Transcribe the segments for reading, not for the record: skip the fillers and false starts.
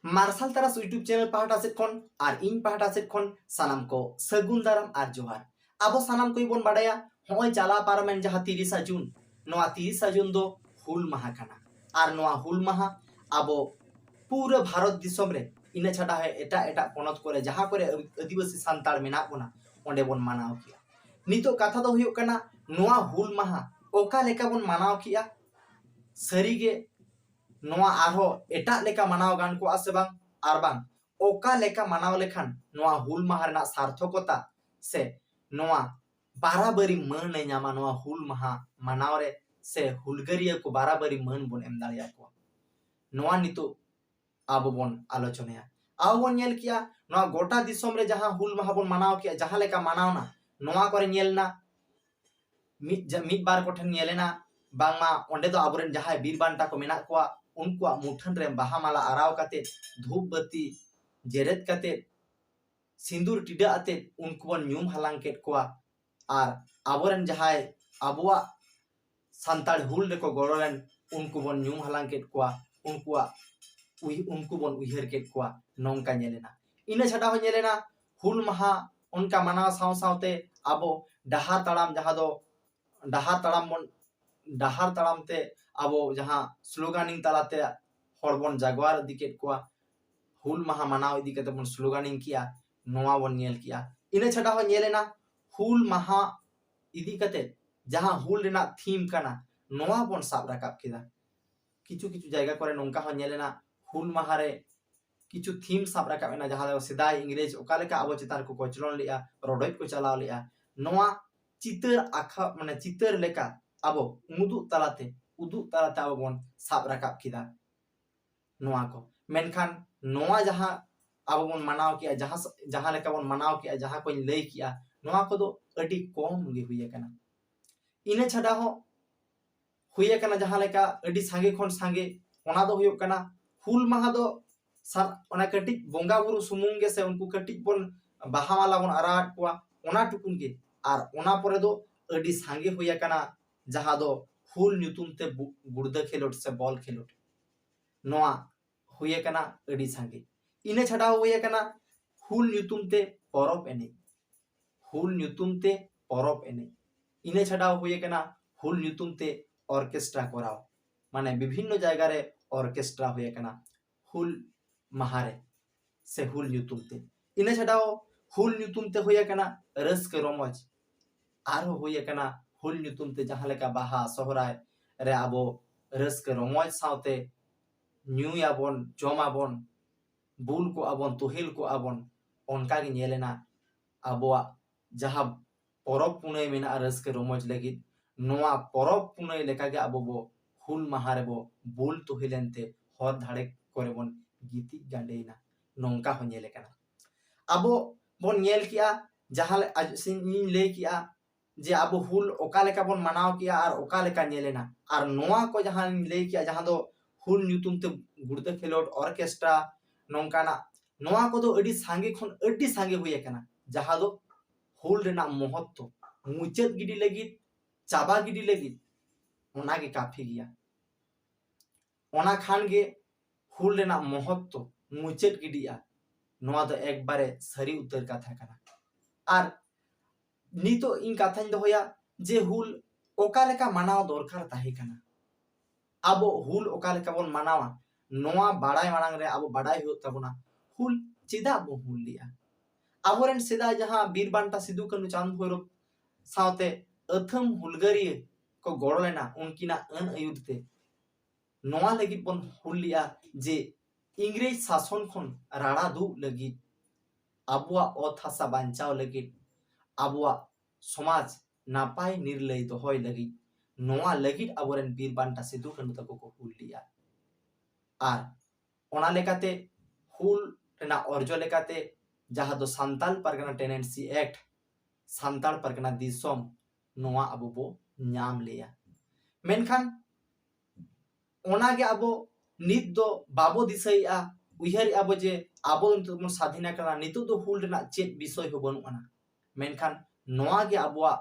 Martial तारास YouTube channel पाहटा set खन और इन पाहटा set खन सानाम को सगुन दाराम और जोहार। अब सानाम को बन बाडाया होय चला पारमेन जहां 30 जून नोआ 30 जून दो हुल माहा काना और नोआ हुल माहा अब पूरा भारत दिसम रे इन छाड़ा है एटा एटा पनत करे जहां करे आदिवासी सांताल मेना बना ओंडे बन मानाव किया। नितो कथा दो हुयो कना नोआ हुल माहा ओका लेका बन मानाव किया सरीगे नोआ आरो एटा लेका मानाव गान को आसे बांग आर बांग ओका लेका मानाव लेखान नोआ हुल माहा रना सार्थकता से नोआ बाराबारी मन ने न्यामा नोआ हुल माहा मानाव रे से हुलगरिया को बाराबारी मन बन एम दाड़िया को नोआ नितो आबो बन आलोचनाया आबो बन नेल किया नोआ गोटा दिसम रे जहां हुल माहा बन मानाव किया जहां लेका मानावना नोआ करे नेलना मिद बार कोठन नेलेना बांगमा ओंडे दो आबोरेन जहां बीर बांटा को मेना को उनको मुठन रे बाहा माला आराव काते धूप बत्ती जेरेत काते सिंदूर टिडा आते उनको बन न्यूम हलांग केट को आर आबोरेन जहां आबुआ सांताल हुल रे को गोरोलेन उनको बन न्यूम हलांग केट को उनको बन उहर केट को नोंका नेलेना इने छाड़ा हो नेलेना हुल माहा उनका मनाव साव सावते आबो डहार ताड़ाम जहां दो डहार ताड़ाम ते आबो जहां स्लोगानिंग तालाते हड़बन जागवार दिकेट को हुल माहा मनाव इदी कते बन स्लोगानिंग किया नोआ बन नेल किया इने छाड़ा हो नेलेना हुल माहा इदी कते जहां हुल रेना थीम काना नोआ बन साब राकाब किदा किछु किछु जायगा करे नोंका हो नेलेना हुल माहा रे किछु थीम साब राकाबेना जहां दो सिदाय इंग्रेज ओका लेका आबो चितार को कोचलन लिया रोडोय को चलाव लिया नोआ चितर आखा माने चितर लेका आबो उदु तालाते आबो बन साब राकाब किदा नोआ को मेनखान नोआ जहां आबो बन मानाव किया जहां लेका बन मानाव किया जहां को लई किया नोआ को दो अडी कम गे हुई कना इने छाड़ा हो हुई कना जहां लेका अडी सांगे खन सांगे ओना दो हुयो कना हुल माहा दो ओना कटिक बोंगा बुरु सुमुंगे से उनको कटिक बन बाहा माला बन आराट को ओना टुकुन के आर ओना परे दो अडी सांगे हुई कना जहां दो हुल न्यूतुम ते गुर्दा खेलोट से बॉल खेलोट नोआ हुई कना अडी सांगे इने छाड़ा हुई कना हुल न्यूतुम ते परब एने हुल न्यूतुम ते परब एने इने छाड़ा हुई कना हुल न्यूतुम ते ऑर्केस्ट्रा कराओ माने विभिन्न जायगा रे ऑर्केस्ट्रा हुई कना हुल महारे से हुल न्यूतुम ते इने छाड़ा हुल न्यूतुम ते हुई कना रस्क रमज आरो हुई कना हुल न्यूतुम ते जहां लेका बाहा सोहराय रे आबो रस्क रमज सावते न्यूया बन जोमा बन बुल को आबन तुहिल को आबन उनका गे नेलेना आबोआ जहां परब पुनई मेना रस्क रमज लगी नोआ परब पुनई लेका गे आबो बो हुल माहारे बो बुल तुहिलेनते हर धाड़े करे बन गीति गांडेना नोंका हो नेले कना आबो बन नेल किया जहां सिन ले किया जे आबो हुल ओका लेका बन मानाव किया और ओका लेका नेलेना और नोआ को जहां ले किया जहां दो हुल न्यूतुम ते गुर्दा खेलोट ऑर्केस्ट्रा नोंकाना नोआ को दो अडी सांगे खन अडी सांगे हुई कना जहां दो हुल रेना महत्व मुचत गिडी लगी चाबा गिडी लगी ओना गे काफी गया ओना खान गे हुल रेना महत्व मुचत गिडिया नोआ दो एक बारे सरी उतर कथा कना और नितो इन कथाñ दोया जे हुल ओका लेका मानाव दरकार ताहे कना आबो हुल ओका लेका बन मानावा नोआ बाड़ाय मांग रे आबो बाड़ाय हो तबना हुल चेदा बो हुल लिया आबोरेन सेदा जहां बीर बांटा सिदु कानु चांद भैरव सावते अथम हुलगरिय को गड़लेना उनकिना अन अयुद्धते नोआ लगी बन हुल लिया जे इंग्रेज शासन खन राणा दु लगी आबुआ ओत हासा बांचाव लगी आबुआ समाज नापाय निर्लय दोहय लगी नोआ लगी आबोरेन बीर बांटा सिदु कानु तको को हुल लिया आर ओना लेकाते हुल रेना अर्जो लेकाते जहां दो सांताल परगना टेनेंसी एक्ट सांताल परगना दिसोम नोआ आबो बो न्याम लिया मेनखान ओना गे आबो नित दो बाबो दिसैया उहर आबो जे आबो तुम स्वाधीन कना नितो दो हुल रेना चेत विषय हो बनुआना मेनखान नोआ गे आबोआ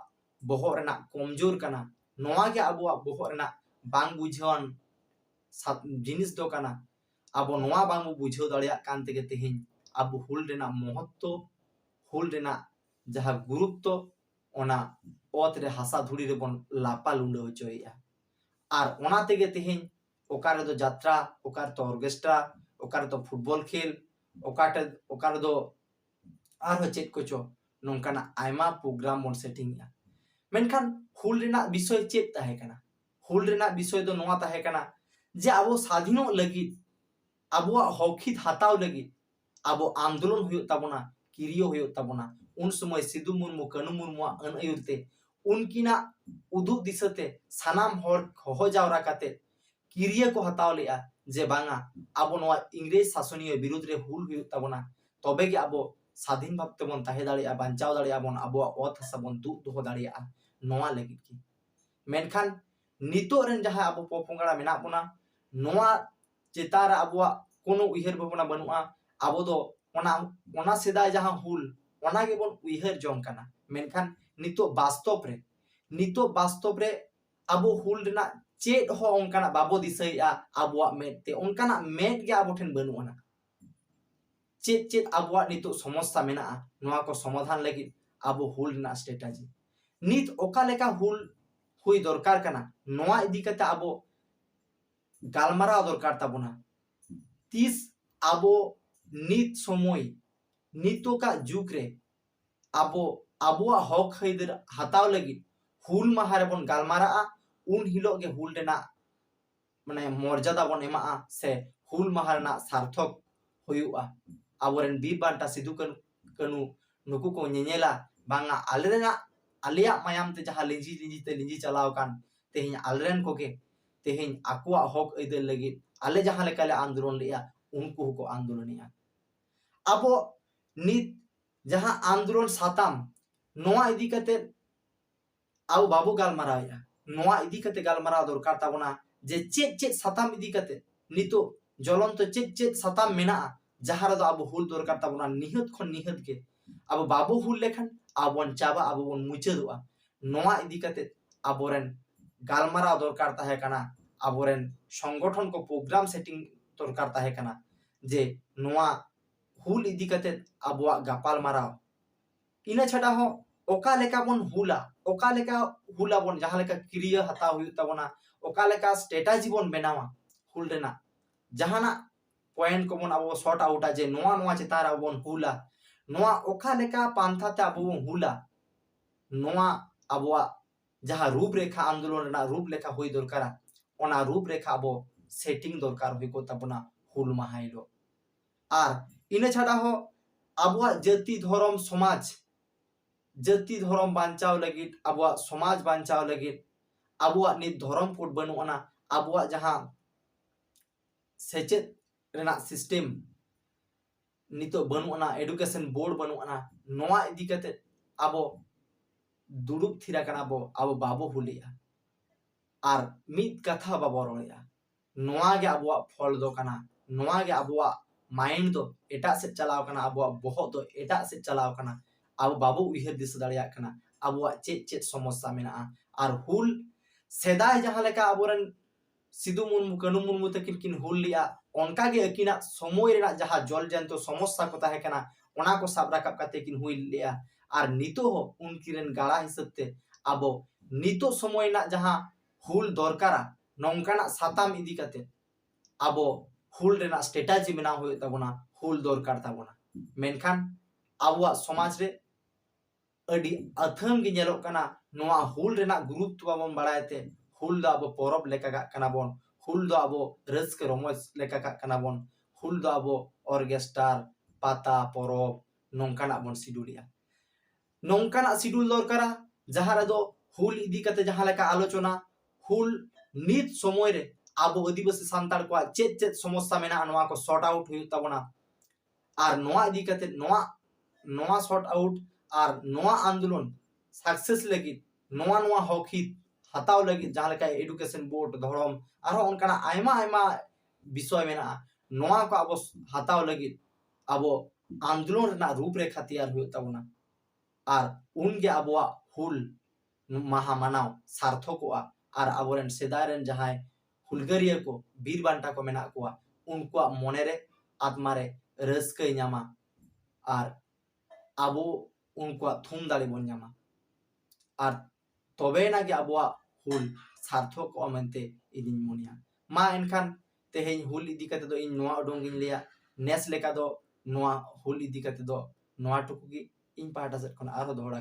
बोहो रेना कमजोर कना नोआ गे आबोआ बोहो रेना बांग बुझावन जिनिस दो कना abo noa bang bo bujhau dareyak kan tege tehin abo hul rena महत्व hul rena jaha gurutto ona ot re hasa dhuri re bon lapa lunda hochoya ar ona tege tehin okare do jatra okare to orchestra okare to football khel okare do ar ho chet kocho nongkana aima program bon setting ya menkan hul rena bisoy chet tahe kana hul rena bisoy do noa tahe kana je abo sadhino lagid abo hokit hataw lagid abo आंदोलन हुयो ताबोना किरियो हुयो ताबोना उन समय सिदु मुर्मु कनु मुर्मुआ अन अयुरते उनकिना उदु दिसते सानाम हर हो जावरा काते किरिया को हताव लेया जे बांगा आबो नवा इंग्रेज शासनीय विरुद्ध रे हुल हुयो ताबोना तबे के आबो स्वाधीन भाबते बन ताहे दाड़िया बांचाव दाड़िया बन आबो ओत हसा बन दु दोहो दाड़िया नवा लगित की मेनखान नितो रेन जहा आबो पोपोंगड़ा मेना बोना नवा चेतारा आबो कोनो उइहर भावना बनुआ abo do ona sedai jaha hul ona ge bon uiher jong kana menkan nito bastop re abo hul rena chet ho onkana babo disai a abo met te onkana met ge abo ten banu ana chet abo nito समस्या mena a noa ko समाधान lagi abo hul rena strategy nit oka leka hul hui dorkar kana noa idi kate abo galmara dorkar tabona tis abo नित समय नितो का जुग रे आबो आबोआ हक हैदर हताव लगी हुल माहारे बन गालमारा उन हिलो के हुल रेना माने मर्यादा बन एमा से हुल माहारना सार्थक होयुआ आबोरेन बी बांटा सिदु कनु नुकु को नेनेला बांगा आलेरेना आलिया मायाम ते जहा लिंजी चलाव कान तेहिन आलरेन को के तेहिन आकुआ हक हैदर लगी आले जहा लेकाले आंदोलन लिया उनको को आंदोलनिया abo nit jaha आंदोलन साताम नोआ इदी कते आउ बाबू गालमारा या नोआ इदी कते गालमारा दरकार ताबोना जे चेत साताम इदी कते नितो जलन तो चेत साताम मेना जहा रे दो आबो हुल दरकार ताबोना निहत के आबो बाबू हुल लेखन आबोन चाबा आबो बन मुचेदोआ नोआ इदी कते आबोरेन गालमारा दरकार ताहे काना आबोरेन संगठन को प्रोग्राम सेटिंग दरकार ताहे काना जे नोआ हुल इदी कते आबोआ गापाल माराव इना छडा हो ओका लेका बन हुला बन जहा लेका क्रिया हता हुई तबना ओका लेका स्ट्रेटजी बन बनावा हुल रेना जहाना पॉइंट को बन आबो शॉर्ट आउट जे नोआ चेतारा बन हुला नोआ ओका लेका पांथा ते आबो हुला नोआ आबोआ जहा रूप रेखा आंदोलन रेना रूप लेखा हुई दरकारा ओना रूप रेखा आबो सेटिंग दरकार हुई को तबना हुल माहाइलो आर इना छाड़ा हो आबुआ जाति धर्म समाज जाति धर्म बांचाव लगी आबुआ समाज बांचाव लगी आबुआ नि धर्म कोड बनुआना आबुआ जहां सेचेत रेना सिस्टम नितो बनुआना एडुकेशन बोर्ड बनुआना नोआ इदी कते आबो दुरुब थिरा कना आबो बाबो हुलिया आर मित कथा बाबो रोया नोआ गे आबुआ फल दो कना नोआ गे आबुआ माइंड दो एटा से चलाव कना आबो बहुत दो एटा से चलाव कना आबो बाबू उइहर दिस दाड़िया कना आबो चेत समस्या मेना आर हुल सेदाय जहां लेका आबोरन सिदु मुर्मु कनु मुर्मु तकिन किन हुल लिया ओनका गे अकिना समय रेना जहां जल जंतो समस्या को ताहे कना ओना को साब राकब काते किन हुल लिया आर नितो हो उनकिरन गाड़ा हिसबते आबो नितो समय ना जहां हुल दरकारा नोंकाना साताम इदी काते आबो हुल रेना स्ट्रेटजी मेना हुई ताबोना हुल दरकार ताबोना मेनखान आबुआ समाज रे अडी अथम गे नेलो कना नोआ हुल रेना गुरुत्व बन बाड़ायते हुल दो आबो परब लेका का कना बोन हुल दो आबो रस्क रमज लेका का कना बोन हुल दो आबो ऑर्केस्ट्रार पाता परब नोंकाना बोन सिडुलिया नोंकाना सिडुल दरकारा जहां रे दो हुल इदी कते जहां लेका आलोचना हुल नित समय रे आबो आदिवासी सांतार को चेत समस्या मेना नोआ को सॉर्ट आउट हुई ताबोना आर नोआ इदी कते नोआ सॉर्ट आउट आर नोआ आंदोलन सक्सेस लगी नोआ हकित हताव लगी जहां लेका एडुकेशन बोर्ड धर्म आरो उनकाना आयमा विषय मेना नोआ को आबो हताव लगी आबो आंदोलन रेना रूपरेखा तैयार हुई ताबोना आर उनगे आबोआ हुल महा मानाव सार्थकोआ आर आबोरेन सेदायरेन जहां हुलगरिया को बीर बांटा को मेना कोआ उनकुआ मोनेरे आत्मारे रस्कई ᱧᱟᱢᱟ और आबो उनकुआ थुम दाड़े बन ᱧᱟᱢᱟ और तबेना गे आबोआ हुल सार्थक मेनते इदिन मोनिया मा एनखान तेहेñ हुल इदी कते दो इन नोआ उडोंग गिन लेया नेस लेका दो नोआ हुल इदी कते दो नोआ टुकु गी इन पाहटा सेट खन आरो दोहड़ा